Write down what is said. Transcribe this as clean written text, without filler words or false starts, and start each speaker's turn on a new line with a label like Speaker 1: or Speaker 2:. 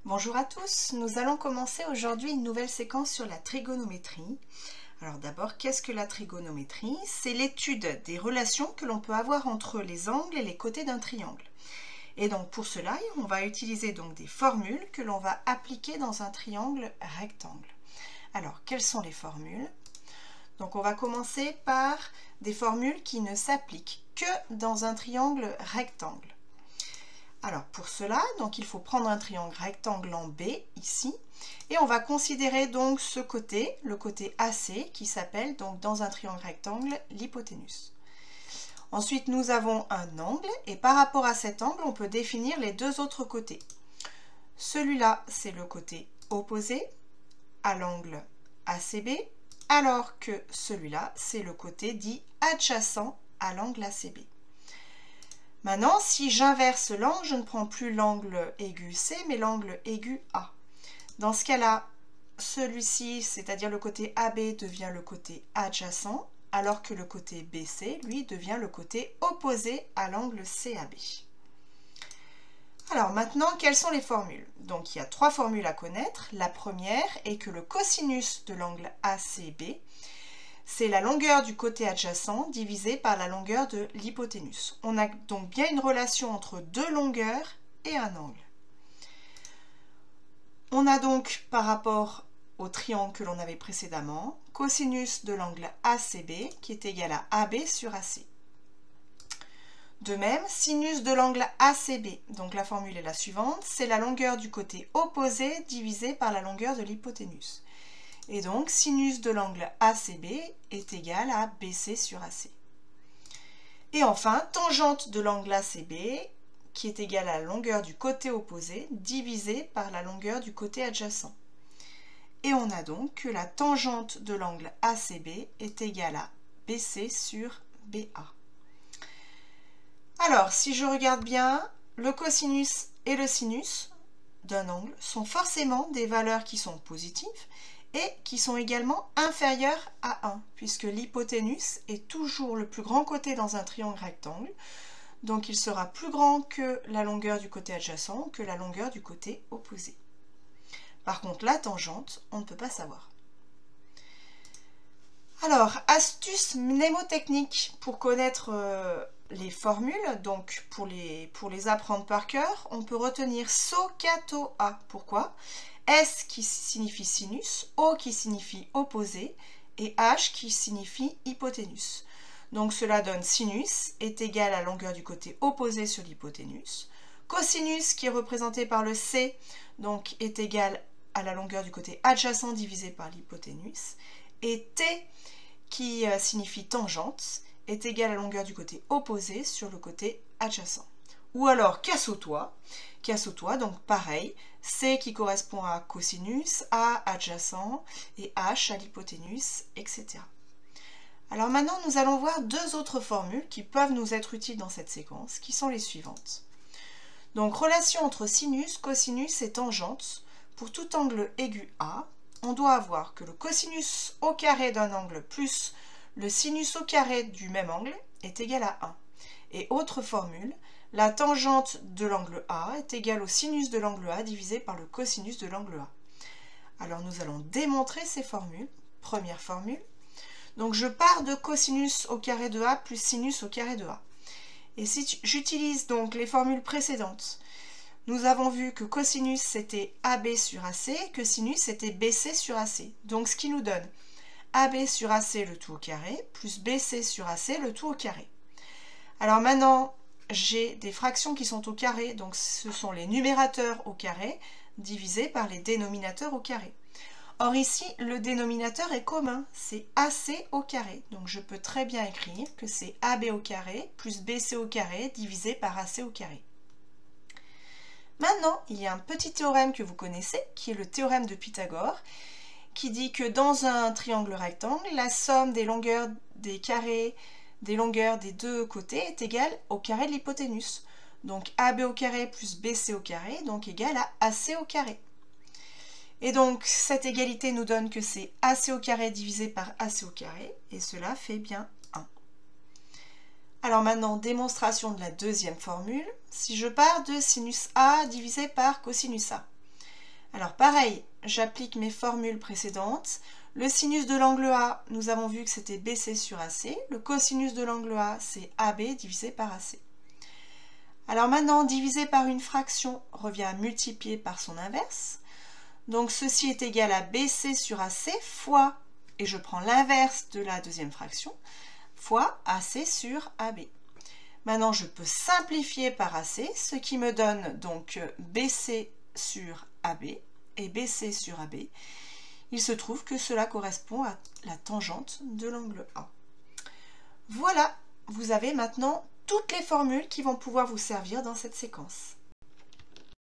Speaker 1: Bonjour à tous, nous allons commencer aujourd'hui une nouvelle séquence sur la trigonométrie. Alors d'abord, qu'est-ce que la trigonométrie? C'est l'étude des relations que l'on peut avoir entre les angles et les côtés d'un triangle. Et donc pour cela, on va utiliser donc des formules que l'on va appliquer dans un triangle rectangle. Alors, quelles sont les formules? Donc on va commencer par des formules qui ne s'appliquent que dans un triangle rectangle. Alors pour cela, donc il faut prendre un triangle rectangle en B ici et on va considérer donc ce côté, le côté AC qui s'appelle donc dans un triangle rectangle l'hypoténuse. Ensuite nous avons un angle et par rapport à cet angle on peut définir les deux autres côtés. Celui-là c'est le côté opposé à l'angle ACB alors que celui-là c'est le côté dit adjacent à l'angle ACB. Maintenant, si j'inverse l'angle, je ne prends plus l'angle aigu C, mais l'angle aigu A. Dans ce cas-là, celui-ci, c'est-à-dire le côté AB, devient le côté adjacent, alors que le côté BC, lui, devient le côté opposé à l'angle CAB. Alors maintenant, quelles sont les formules? Donc il y a trois formules à connaître. La première est que le cosinus de l'angle ACB, c'est la longueur du côté adjacent divisée par la longueur de l'hypoténuse. On a donc bien une relation entre deux longueurs et un angle. On a donc par rapport au triangle que l'on avait précédemment, cosinus de l'angle ACB qui est égal à AB sur AC. De même, sinus de l'angle ACB, donc la formule est la suivante, c'est la longueur du côté opposé divisée par la longueur de l'hypoténuse. Et donc, sinus de l'angle ACB est égal à BC sur AC. Et enfin, tangente de l'angle ACB, qui est égale à la longueur du côté opposé, divisée par la longueur du côté adjacent. Et on a donc que la tangente de l'angle ACB est égale à BC sur BA. Alors, si je regarde bien, le cosinus et le sinus d'un angle sont forcément des valeurs qui sont positives, et qui sont également inférieures à 1, puisque l'hypoténuse est toujours le plus grand côté dans un triangle rectangle, donc il sera plus grand que la longueur du côté adjacent, que la longueur du côté opposé. Par contre, la tangente, on ne peut pas savoir. Alors, astuce mnémotechnique pour connaître les formules, donc pour les apprendre par cœur, on peut retenir SOHCAHTOA. Pourquoi? S qui signifie sinus, O qui signifie opposé et H qui signifie hypoténuse. Donc cela donne sinus est égal à la longueur du côté opposé sur l'hypoténuse. Cosinus qui est représenté par le C donc est égal à la longueur du côté adjacent divisé par l'hypoténuse. Et T qui signifie tangente est égal à la longueur du côté opposé sur le côté adjacent. Ou alors cassotois, donc pareil, C qui correspond à cosinus, A adjacent et H à l'hypoténuse, etc. Alors maintenant, nous allons voir deux autres formules qui peuvent nous être utiles dans cette séquence, qui sont les suivantes. Donc, relation entre sinus, cosinus et tangente. Pour tout angle aigu A, on doit avoir que le cosinus au carré d'un angle plus le sinus au carré du même angle est égal à 1. Et autre formule, la tangente de l'angle A est égale au sinus de l'angle A divisé par le cosinus de l'angle A. Alors nous allons démontrer ces formules. Première formule. Donc je pars de cosinus au carré de A plus sinus au carré de A. Et si j'utilise donc les formules précédentes, nous avons vu que cosinus c'était AB sur AC, que sinus c'était BC sur AC. Donc ce qui nous donne AB sur AC le tout au carré, plus BC sur AC le tout au carré. Alors maintenant, j'ai des fractions qui sont au carré, donc ce sont les numérateurs au carré divisés par les dénominateurs au carré. Or ici, le dénominateur est commun, c'est AC au carré. Donc je peux très bien écrire que c'est AB au carré plus BC au carré divisé par AC au carré. Maintenant, il y a un petit théorème que vous connaissez, qui est le théorème de Pythagore, qui dit que dans un triangle rectangle, la somme des longueurs des carrés des longueurs des deux côtés est égale au carré de l'hypoténuse. Donc AB au carré plus BC au carré, donc égal à AC au carré. Et donc cette égalité nous donne que c'est AC au carré divisé par AC au carré, et cela fait bien 1. Alors maintenant, démonstration de la deuxième formule. Si je pars de sinus A divisé par cosinus A, Alors pareil, j'applique mes formules précédentes. Le sinus de l'angle A, nous avons vu que c'était BC sur AC. Le cosinus de l'angle A, c'est AB divisé par AC. Alors maintenant, diviser par une fraction revient à multiplier par son inverse. Donc ceci est égal à BC sur AC fois, et je prends l'inverse de la deuxième fraction, fois AC sur AB. Maintenant, je peux simplifier par AC, ce qui me donne donc BC sur AB et BC sur AB. Il se trouve que cela correspond à la tangente de l'angle A. Voilà, vous avez maintenant toutes les formules qui vont pouvoir vous servir dans cette séquence.